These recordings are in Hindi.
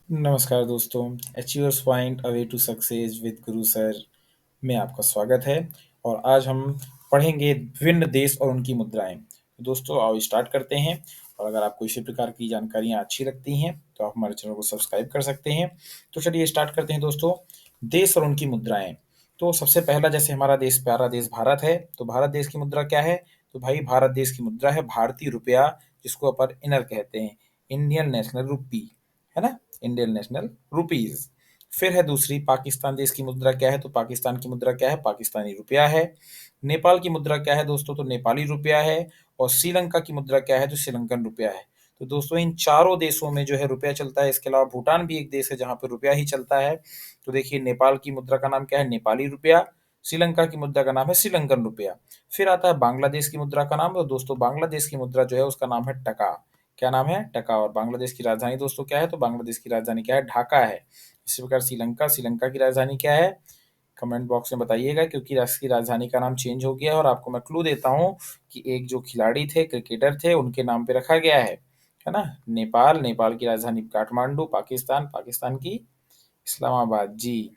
नमस्कार दोस्तों। Achievers point a way to success with Guru sir में आपका स्वागत है। और आज हम पढ़ेंगे विभिन्न देश और उनकी मुद्राएं। तो दोस्तों आओ स्टार्ट करते हैं। और अगर आपको इसी प्रकार की जानकारियां अच्छी लगती हैं तो आप हमारे चैनल को सब्सक्राइब कर सकते हैं। तो चलिए स्टार्ट करते हैं दोस्तों। देश और उनकी मुद्राएं। तो सबसे पहला, जैसे हमारा देश, प्यारा देश भारत है, तो भारत देश की मुद्रा क्या है? तो भाई भारत देश की मुद्रा है भारतीय रुपया, जिसको अपन इनर कहते हैं, इंडियन नेशनल रुपी, है ना, इंडियन नेशनल रुपीज। फिर है दूसरी, पाकिस्तान देश की मुद्रा क्या है? तो पाकिस्तान की मुद्रा क्या है? पाकिस्तानी रुपया है। नेपाल की मुद्रा क्या है दोस्तों? तो नेपाली रुपया है। और श्रीलंका की मुद्रा क्या है? तो श्रीलंकन रुपया है। तो दोस्तों इन चारों देशों में जो है रुपया चलता है। इसके अलावा भूटान भी एक देश है जहाँ पे रुपया ही चलता है। तो देखिए, नेपाल की मुद्रा का नाम क्या है? नेपाली रुपया। श्रीलंका की मुद्रा का नाम है श्रीलंकन रुपया। फिर आता है बांग्लादेश की मुद्रा का नाम। तो दोस्तों बांग्लादेश की मुद्रा जो है उसका नाम है टका। क्या नाम है? टका। और बांग्लादेश की राजधानी दोस्तों क्या है? तो बांग्लादेश की राजधानी क्या है? ढाका है। इसी प्रकार श्रीलंका, श्रीलंका की राजधानी क्या है? कमेंट बॉक्स में बताइएगा, क्योंकि इसकी राजधानी का नाम चेंज हो गया है। और आपको मैं क्लू देता हूँ कि एक जो खिलाड़ी थे, क्रिकेटर थे, उनके नाम पे रखा गया है ना। नेपाल, नेपाल की राजधानी काठमांडू। पाकिस्तान, पाकिस्तान की इस्लामाबाद जी।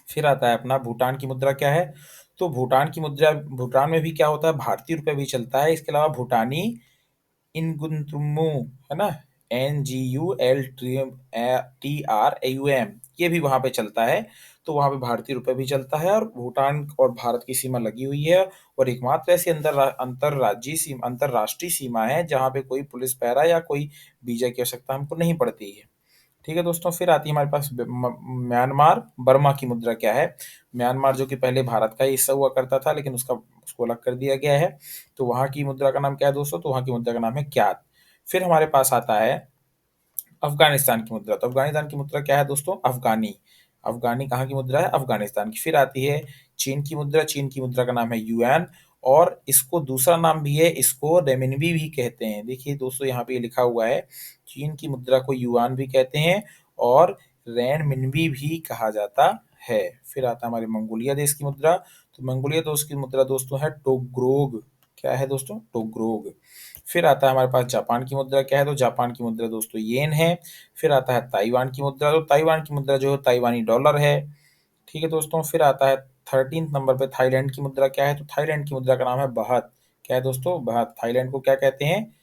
फिर आता है अपना भूटान की मुद्रा क्या है? तो भूटान की मुद्रा, भूटान में भी क्या होता है? भारतीय रुपया भी चलता है। इसके अलावा भूटानी इनगुंतुर्मु, है ना, NGULTRAUM, ये भी वहां पे चलता है। तो वहां पे भारतीय रुपये भी चलता है। और भूटान और भारत की सीमा लगी हुई है। और एकमात्र ऐसी अंतरराज्यीय सीमा, अंतरराष्ट्रीय सीमा है जहाँ पे कोई पुलिस पहरा या कोई वीजा की आवश्यकता हमको नहीं पड़ती है। ठीक है दोस्तों। फिर आती है हमारे पास म्यांमार, बर्मा की मुद्रा क्या है? म्यांमार जो कि पहले भारत का ही हिस्सा हुआ करता था, लेकिन उसको अलग कर दिया गया है। तो वहाँ की मुद्रा का नाम क्या है दोस्तों? तो वहाँ की मुद्रा का नाम है क्यात। फिर हमारे पास आता है अफगानिस्तान की मुद्रा। तो अफगानिस्तान की मुद्रा क्या है दोस्तों? अफगानी। अफगानी कहाँ की मुद्रा है? अफगानिस्तान की। फिर आती है चीन की मुद्रा। चीन की मुद्रा का नाम है युआन। और इसको दूसरा नाम भी है, इसको रेमिनबी भी कहते हैं। देखिए दोस्तों, यहाँ पे लिखा हुआ है, चीन की मुद्रा को युआन भी कहते हैं और रेनमिनबी भी कहा जाता है। फिर आता है हमारे मंगोलिया देश की मुद्रा। तो मंगोलिया देश की मुद्रा दोस्तों है टोग्रोग। क्या है दोस्तों? टोग्रोग। फिर आता है हमारे पास जापान की मुद्रा क्या है? तो जापान की मुद्रा दोस्तों येन है। फिर आता है ताइवान की मुद्रा। तो ताइवान की मुद्रा जो है ताइवानी डॉलर है। ठीक है दोस्तों। फिर आता है 13 नंबर पे थाईलैंड की मुद्रा क्या है? तो थाईलैंड की मुद्रा का नाम है बहत। क्या है दोस्तों? बहत। थाईलैंड को क्या कहते हैं?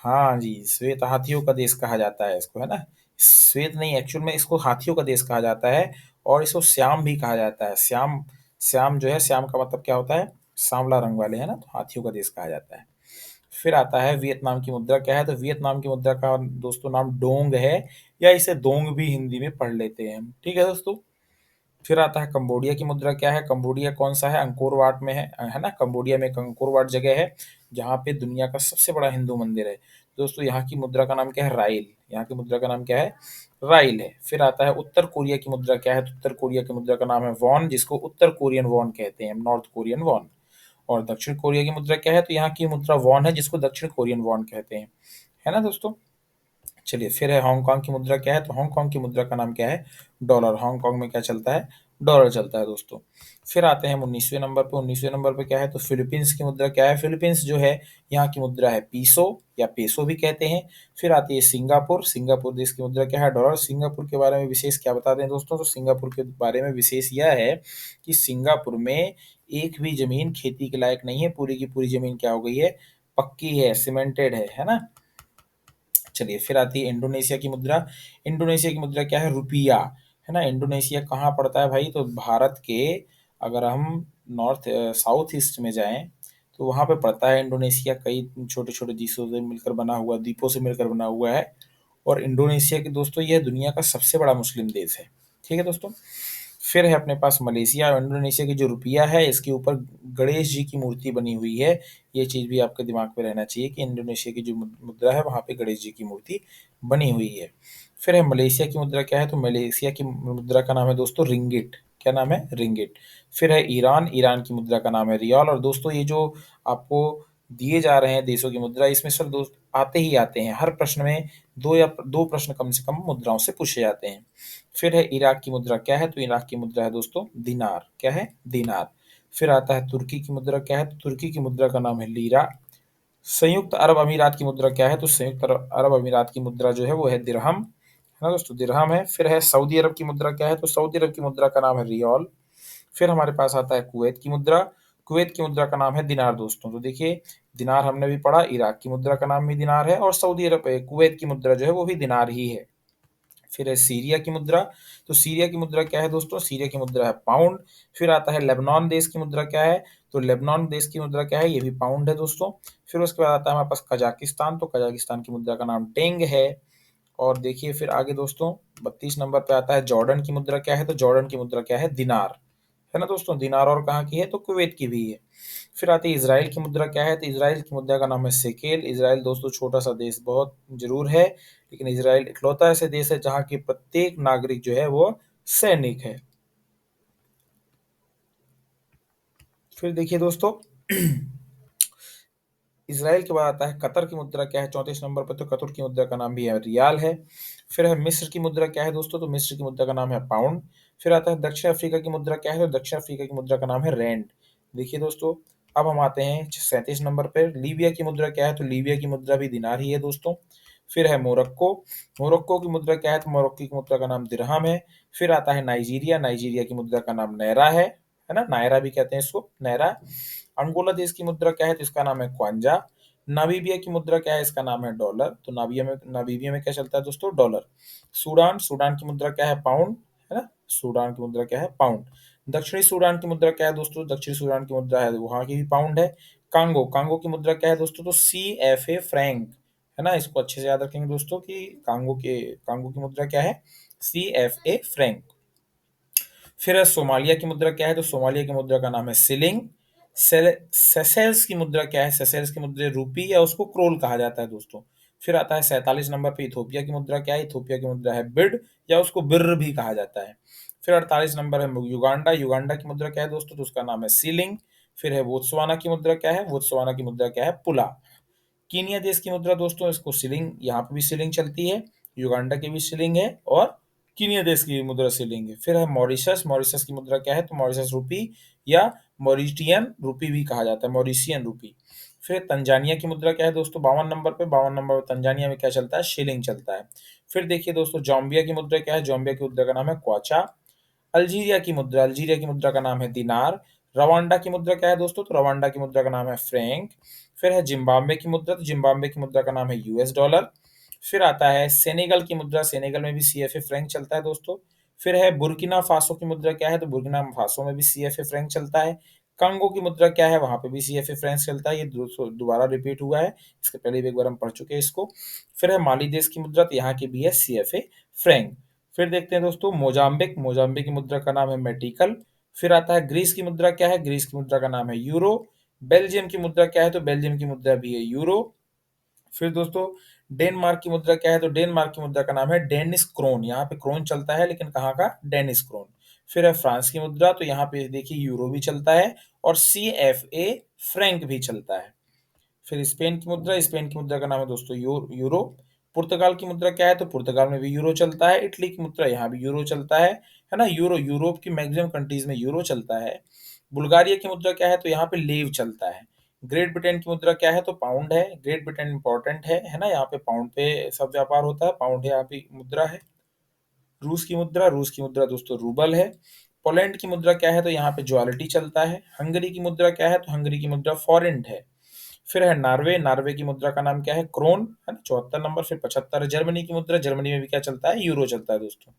हाँ जी, श्वेत हाथियों का देश कहा जाता है इसको, है ना। श्वेत नहीं, एक्चुअल में इसको हाथियों का देश कहा जाता है। और इसको श्याम भी कहा जाता है। श्याम, श्याम जो है, श्याम का मतलब क्या होता है? सांवला रंग वाले, है ना, तो हाथियों का देश कहा जाता है। फिर आता है वियतनाम की मुद्रा क्या है? तो वियतनाम की मुद्रा का दोस्तों नाम डोंग है, या इसे दोंग भी हिंदी में पढ़ लेते हैं हम। ठीक है दोस्तों। फिर आता है कंबोडिया की मुद्रा क्या है? कंबोडिया कौन सा है? अंकोर वाट में है ना। कंबोडिया में एक अंकोर वाट जगह है जहाँ पे दुनिया का सबसे बड़ा हिंदू मंदिर है। दोस्तों यहाँ की मुद्रा का नाम क्या है? राइल। यहाँ की मुद्रा का नाम क्या है? राइल है। फिर आता है उत्तर कोरिया की मुद्रा क्या है? तो उत्तर कोरिया की मुद्रा का नाम है वॉन, जिसको उत्तर कोरियन वॉन कहते हैं, नॉर्थ कोरियन वॉन। और दक्षिण कोरिया की मुद्रा क्या है? तो यहाँ की मुद्रा वॉन है, जिसको दक्षिण कोरियन वॉन कहते हैं, है ना दोस्तों। चलिए, फिर है हांगकांग की मुद्रा क्या है? तो हांगकांग की मुद्रा का नाम क्या है? डॉलर। हांगकांग में क्या चलता है? डॉलर चलता है दोस्तों। फिर आते हैं हम 19वें नंबर पे। 19वें नंबर पे क्या है? तो फिलीपींस की मुद्रा क्या है? फिलीपींस जो है, यहाँ की मुद्रा है पीसो, या पेसो भी कहते हैं। फिर आती है सिंगापुर। सिंगापुर देश की मुद्रा क्या है? डॉलर। सिंगापुर के बारे में विशेष क्या बता दें दोस्तों? तो सिंगापुर के बारे में विशेष यह है कि सिंगापुर में एक भी जमीन खेती के लायक नहीं है। पूरी की पूरी जमीन क्या हो गई है? पक्की है, सीमेंटेड है ना। चलिए, फिर आती है इंडोनेशिया की मुद्रा। इंडोनेशिया की मुद्रा क्या है? रुपिया, है ना। इंडोनेशिया कहाँ पड़ता है भाई? तो भारत के, अगर हम नॉर्थ साउथ ईस्ट में जाएं तो वहाँ पे पड़ता है इंडोनेशिया। कई छोटे छोटे देशों से मिलकर बना हुआ, द्वीपों से मिलकर बना हुआ है। और इंडोनेशिया की दोस्तों यह दुनिया का सबसे बड़ा मुस्लिम देश है। ठीक है दोस्तों। फिर है अपने पास मलेशिया। और इंडोनेशिया की जो रुपया है, इसके ऊपर गणेश जी की मूर्ति बनी हुई है। ये चीज़ भी आपके दिमाग में रहना चाहिए कि इंडोनेशिया की जो मुद्रा है, वहाँ पे गणेश जी की मूर्ति बनी हुई है। फिर है मलेशिया की मुद्रा क्या है? तो मलेशिया की मुद्रा का नाम है दोस्तों रिंगिट। क्या नाम है? रिंगिट। फिर है ईरान। ईरान की मुद्रा का नाम है रियाल। और दोस्तों ये जो आपको दिए जा रहे हैं देशों की मुद्रा, इसमें सर दोस्त आते ही आते हैं, हर प्रश्न में दो प्रश्न कम से कम मुद्राओं से पूछे जाते हैं। फिर है इराक की मुद्रा क्या है? तो इराक की मुद्रा है दोस्तों दिनार। क्या है? दिनार। फिर आता है तुर्की की मुद्रा क्या है? तो तुर्की की मुद्रा का नाम है लीरा। संयुक्त अरब अमीरात की मुद्रा क्या है? तो संयुक्त अरब अमीरात की मुद्रा जो है वो है दिरहम, ना दोस्तों, दिरहम है। फिर है सऊदी अरब की मुद्रा क्या है, तो सऊदी अरब की मुद्रा का नाम है रियाल। फिर हमारे पास आता है कुवैत की मुद्रा। कुवैत की मुद्रा का नाम है दिनार दोस्तों। तो देखिए, दिनार हमने भी पढ़ा, इराक की मुद्रा का नाम भी दिनार है, और सऊदी अरब कुवैत की मुद्रा जो है वो भी दिनार ही है। फिर है सीरिया की मुद्रा। तो सीरिया की मुद्रा क्या है दोस्तों, सीरिया की मुद्रा है पाउंड। फिर आता है लेबनान देश की मुद्रा क्या है, तो लेबनान देश की मुद्रा क्या है, ये भी पाउंड है दोस्तों। फिर उसके बाद आता है हमारे पास कजाकिस्तान। तो कजाकिस्तान की मुद्रा का नाम टेंग है। और देखिए फिर आगे दोस्तों, 32 नंबर पे आता है जॉर्डन की मुद्रा क्या है, तो जॉर्डन की मुद्रा क्या है, दिनार है ना दोस्तों। दिनार और कहाँ की है, तो कुवैत की भी है। फिर आती है इसराइल की मुद्रा क्या है, तो इसराइल की मुद्रा का नाम है शेकेल। इसराइल दोस्तों छोटा सा देश बहुत जरूर है, लेकिन इसराइल इकलौता ऐसे देश है जहाँ की प्रत्येक नागरिक जो है वो सैनिक है। फिर देखिए दोस्तों, इसराइल के बाद आता है कतर की मुद्रा क्या है, 34 नंबर पर। तो कतर की मुद्रा का नाम भी है रियाल है। फिर है मिस्र की मुद्रा क्या है दोस्तों, तो मिस्र की मुद्रा का नाम है पाउंड। फिर आता है दक्षिण अफ्रीका की मुद्रा क्या है, तो दक्षिण अफ्रीका की मुद्रा का नाम है रैंड। देखिए दोस्तों, अब हम आते हैं 37 नंबर पर। लीबिया की मुद्रा क्या है, तो लीबिया की मुद्रा भी दिनार ही है दोस्तों। फिर है मोरक्को। मोरक्को की मुद्रा क्या है, तो मोरक्को की मुद्रा का नाम दिरहम है। फिर आता है नाइजीरिया। नाइजीरिया की मुद्रा का नाम नैरा है ना, नायरा भी कहते हैं इसको, नैरा। अंगोला देश की मुद्रा क्या है, तो इसका नाम है क्वांजा। नामीबिया की मुद्रा क्या है, इसका नाम है डॉलर। तो नामीबिया में क्या चलता है दोस्तों, डॉलर। सूडान। सूडान की मुद्रा क्या है, पाउंड है ना। सूडान की मुद्रा क्या है, पाउंड। दक्षिणी सूडान की मुद्रा क्या है दोस्तों, दक्षिणी सूडान की मुद्रा है वहां की भी पाउंड है। कांगो। कांगो की मुद्रा क्या है दोस्तों, तो CFA फ्रैंक है ना। इसको अच्छे से याद रखेंगे दोस्तों कि कांगो की मुद्रा क्या है, CFA फ्रैंक। फिर है सोमालिया की मुद्रा क्या है, तो सोमालिया की मुद्रा का नाम है सिलिंग। सेसेल्स की मुद्रा क्या है, सेसेल्स की मुद्रा रूपी या उसको क्रोल कहा जाता है दोस्तों। फिर आता है 47 नंबर पे इथोपिया की मुद्रा क्या है, इथोपिया की मुद्रा है बिड या उसको बिर भी कहा जाता है। फिर 48 नंबर है युगांडा। युगांडा की मुद्रा क्या है दोस्तों, तो उसका नाम है सीलिंग। फिर है बोत्सवाना की मुद्रा क्या है, बोत्सवाना की मुद्रा क्या है, पुला। कीनिया देश की मुद्रा दोस्तों, इसको शिलिंग, यहाँ पे भी शिलिंग चलती है। युगांडा की भी शिलिंग है और कीनिया देश की मुद्रा शिलिंग है। फिर है मॉरिशस। मॉरिशस की मुद्रा क्या है, तो मॉरिशस रूपी या मॉरिटियन रूपी भी कहा जाता है, मॉरिशियन रूपी। फिर तंजानिया की मुद्रा क्या है दोस्तों, 52 नंबर पे। 52 नंबर पर तंजानिया में क्या चलता है, शिलिंग चलता है। फिर देखिए दोस्तों, जाम्बिया की मुद्रा क्या है, जाम्बिया की मुद्रा का नाम है क्वाचा। अल्जीरिया की मुद्रा, अल्जीरिया की मुद्रा का नाम है दिनार। रवांडा की मुद्रा क्या है दोस्तों, तो रवांडा की मुद्रा का नाम है फ्रैंक। फिर है जिम्बाब्वे की मुद्रा, तो जिम्बाब्वे की मुद्रा का नाम है US डॉलर। फिर आता है सेनेगल की मुद्रा, सेनेगल में भी CFA फ्रैंक चलता है दोस्तों। फिर है बुर्किना फासो की मुद्रा क्या है, तो बुर्किना फासो में भी CFA फ्रैंक चलता है। कंगो की मुद्रा क्या है, वहां पे भी CFA फ्रैंक चलता है। ये दोबारा रिपीट हुआ है, इसके पहले भी एक बार हम पढ़ चुके हैं इसको। फिर है माली देश की मुद्रा, तो यहाँ की भी है CFA फ्रैंक। फिर देखते हैं दोस्तों मोजाम्बिक। मोजाम्बिक की मुद्रा का नाम है मेटिकल। फिर आता है ग्रीस की मुद्रा क्या है, ग्रीस की मुद्रा का नाम है यूरो। बेल्जियम की मुद्रा क्या है, तो बेल्जियम की मुद्रा भी है यूरो। फिर दोस्तों डेनमार्क की मुद्रा क्या है, तो डेनमार्क की मुद्रा का नाम है डेनिस क्रोन। यहाँ पे क्रोन चलता है, लेकिन कहाँ का, डेनिस क्रोन। फिर है फ्रांस की मुद्रा, तो यहाँ पे देखिए यूरो भी चलता है और CFA फ्रैंक भी चलता है। फिर स्पेन की मुद्रा, स्पेन की मुद्रा का नाम है दोस्तों यूरो। पुर्तगाल की मुद्रा क्या है, तो पुर्तगाल में भी यूरो चलता है। इटली की मुद्रा, यहाँ भी यूरो चलता है ना। यूरोप की मैक्सिमम कंट्रीज में यूरो चलता है। बुल्गारिया की मुद्रा क्या है, तो यहाँ पे लीव चलता है। ग्रेट ब्रिटेन की मुद्रा क्या है, तो पाउंड है। ग्रेट ब्रिटेन इंपॉर्टेंट है ना, यहाँ पे पाउंड पे सब व्यापार होता है, पाउंड यहाँ पे मुद्रा है। रूस की मुद्रा दोस्तों रूबल है। पोलैंड की मुद्रा क्या है, तो यहाँ पे ज्वालिटी चलता है। हंगरी की मुद्रा क्या है, तो हंगरी की मुद्रा फॉरेंट है। फिर है नॉर्वे। नॉर्वे की मुद्रा का नाम क्या है, क्रोन है ना, 74 नंबर। फिर 75 जर्मनी की मुद्रा, जर्मनी में भी क्या चलता है, यूरो चलता है दोस्तों।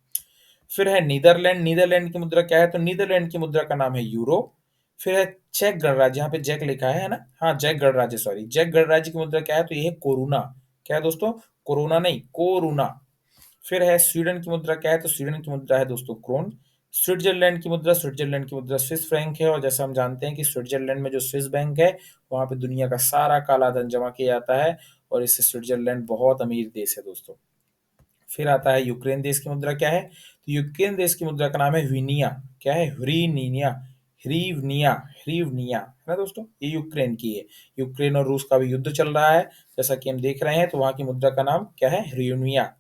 फिर है नीदरलैंड। नीदरलैंड की मुद्रा क्या है, तो नीदरलैंड की मुद्रा का नाम है यूरो। फिर है चेक गणराज्य, यहाँ पे जैक लिखा है ना, हाँ जैक गणराज्य, सॉरी, जैक गणराज्य की मुद्रा क्या है, तो ये है कोरोना। क्या है दोस्तों, कोरोना नहीं, कोरोना। फिर है स्वीडन की मुद्रा क्या है, तो स्वीडन की मुद्रा है दोस्तों क्रोन। स्विट्जरलैंड की मुद्रा स्विस फ्रैंक है। और जैसा हम जानते हैं कि स्विट्जरलैंड में जो स्विस बैंक है, वहां पे दुनिया का सारा काला धन जमा किया जाता है, और इससे स्विट्जरलैंड बहुत अमीर देश है दोस्तों। फिर आता है यूक्रेन देश की मुद्रा क्या है, तो यूक्रेन देश की मुद्रा का नाम है ह्वीनिया। क्या है, ह्रीनिया, ह्रीवनिया, ह्रीवनिया है ना दोस्तों, ये यूक्रेन की है। यूक्रेन और रूस का भी युद्ध चल रहा है, जैसा कि हम देख रहे हैं, तो वहां की मुद्रा का नाम क्या है, ह्रीवनिया।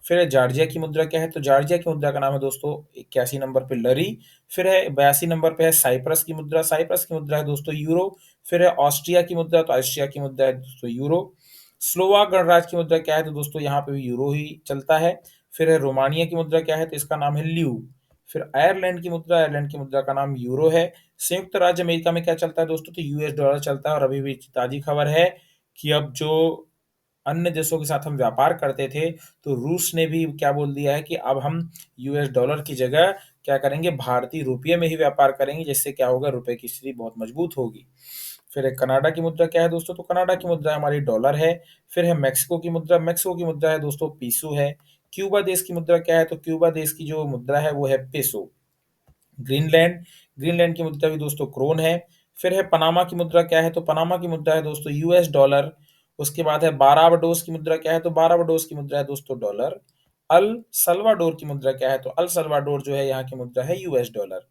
फिर जॉर्जिया की मुद्रा क्या है, तो जॉर्जिया की मुद्रा का नाम है दोस्तों 81 नंबर पे लरी। फिर है 82 नंबर पे है साइप्रस की मुद्रा। साइप्रस की मुद्रा है दोस्तों यूरो। फिर है ऑस्ट्रिया की मुद्रा, तो ऑस्ट्रिया की मुद्रा है दोस्तों यूरो। स्लोवाक गणराज्य की मुद्रा क्या है, तो दोस्तों यहाँ पे भी यूरो ही चलता है। फिर है रोमानिया की मुद्रा क्या है, तो इसका नाम है ल्यू। फिर आयरलैंड की मुद्रा का नाम यूरो है। संयुक्त राज्य अमेरिका में क्या चलता है दोस्तों, तो यूएस डॉलर चलता है। और अभी भी ताज़ी खबर है कि अब जो अन्य देशों के साथ हम व्यापार करते थे, तो रूस ने भी क्या बोल दिया है कि अब हम यूएस डॉलर की जगह क्या करेंगे, भारतीय रुपये में ही व्यापार करेंगे, जिससे क्या होगा, रुपए की स्थिति बहुत मजबूत होगी। फिर है कनाडा की मुद्रा क्या है दोस्तों, तो कनाडा की मुद्रा हमारी डॉलर है। फिर है मेक्सिको की मुद्रा है दोस्तों पीसो है। क्यूबा देश की मुद्रा क्या है, तो क्यूबा देश की जो मुद्रा है वो है पेसो। ग्रीनलैंड ग्रीनलैंड की मुद्रा भी दोस्तों क्रोन है। फिर है पनामा की मुद्रा क्या है, तो पनामा की मुद्रा है दोस्तों यूएस डॉलर। उसके बाद है बारबाडोस की मुद्रा क्या है, तो बारबाडोस की मुद्रा है दोस्तों डॉलर। अल सल्वाडोर की मुद्रा क्या है, तो अल सल्वाडोर जो है यहाँ की मुद्रा है यूएस डॉलर।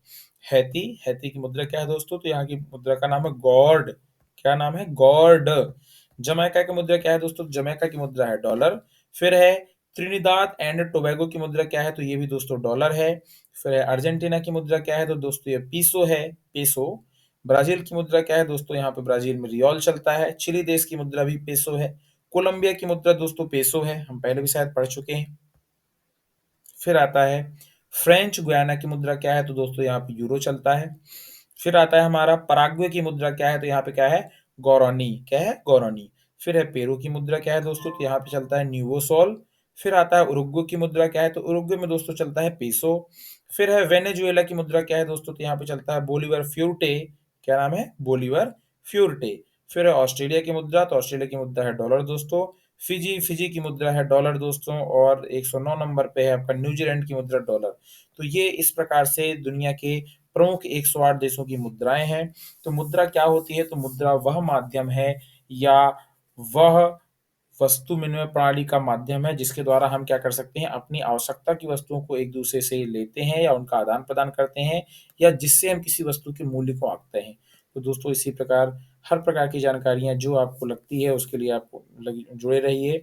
हैती हैती की मुद्रा क्या है दोस्तों, तो यहाँ की मुद्रा का नाम है गॉर्ड। क्या नाम है, गॉर्ड। जमैका की मुद्रा क्या है दोस्तों, जमैका की मुद्रा है डॉलर। फिर है त्रिनिदाद एंड टोबैगो की मुद्रा क्या है, तो ये भी दोस्तों डॉलर है। फिर है अर्जेंटीना की मुद्रा क्या है, तो दोस्तों ये पीसो है, पेसो। ब्राजील की मुद्रा क्या है दोस्तों, यहाँ पे ब्राजील में रियल चलता है। चिली देश की मुद्रा भी पेसो है। कोलंबिया की मुद्रा दोस्तों पेसो है, हम पहले भी शायद पढ़ चुके हैं। फिर आता है फ्रेंच गुयाना की मुद्रा क्या है, तो दोस्तों यहाँ पे यूरो चलता है। फिर आता है हमारा पराग्वे की मुद्रा क्या है, तो यहाँ पे क्या है, गौरानी। क्या है, गौरानी। फिर है पेरू की मुद्रा क्या है दोस्तों, तो यहाँ पे चलता है न्यूवोसॉल। फिर आता है उरुग्वे की मुद्रा क्या है, तो उरुग्वे में दोस्तों चलता है पेसो। फिर है वेनेजुएला की मुद्रा क्या है दोस्तों, तो यहाँ पे चलता है बोलीवर फ्यूर्टे। क्या नाम है, बोलीवर फ्यूर्टे। फिर है ऑस्ट्रेलिया की मुद्रा, तो ऑस्ट्रेलिया की मुद्रा है डॉलर दोस्तों। फिजी की मुद्रा है डॉलर दोस्तों। और 109 नंबर पे है आपका न्यूजीलैंड की मुद्रा डॉलर। तो ये इस प्रकार से दुनिया के प्रमुख 108 देशों की मुद्राएं हैं। तो मुद्रा क्या होती है, तो मुद्रा वह माध्यम है या वह वस्तु विनिमय प्रणाली का माध्यम है जिसके द्वारा हम क्या कर सकते हैं, अपनी आवश्यकता की वस्तुओं को एक दूसरे से लेते हैं या उनका आदान प्रदान करते हैं, या जिससे हम किसी वस्तु के मूल्य को आंकते हैं। तो दोस्तों इसी प्रकार हर प्रकार की जानकारियां जो आपको लगती है उसके लिए आप जुड़े रहिए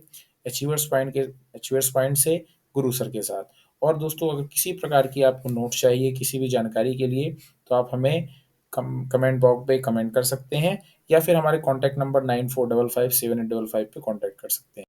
अचीवर्स पॉइंट से गुरु सर के साथ। और दोस्तों अगर किसी प्रकार की आपको नोट चाहिए किसी भी जानकारी के लिए, तो आप हमें कमेंट बॉक्स पे कमेंट कर सकते हैं, या फिर हमारे कॉन्टैक्ट नंबर 94557855 पे कॉन्टैक्ट कर सकते हैं।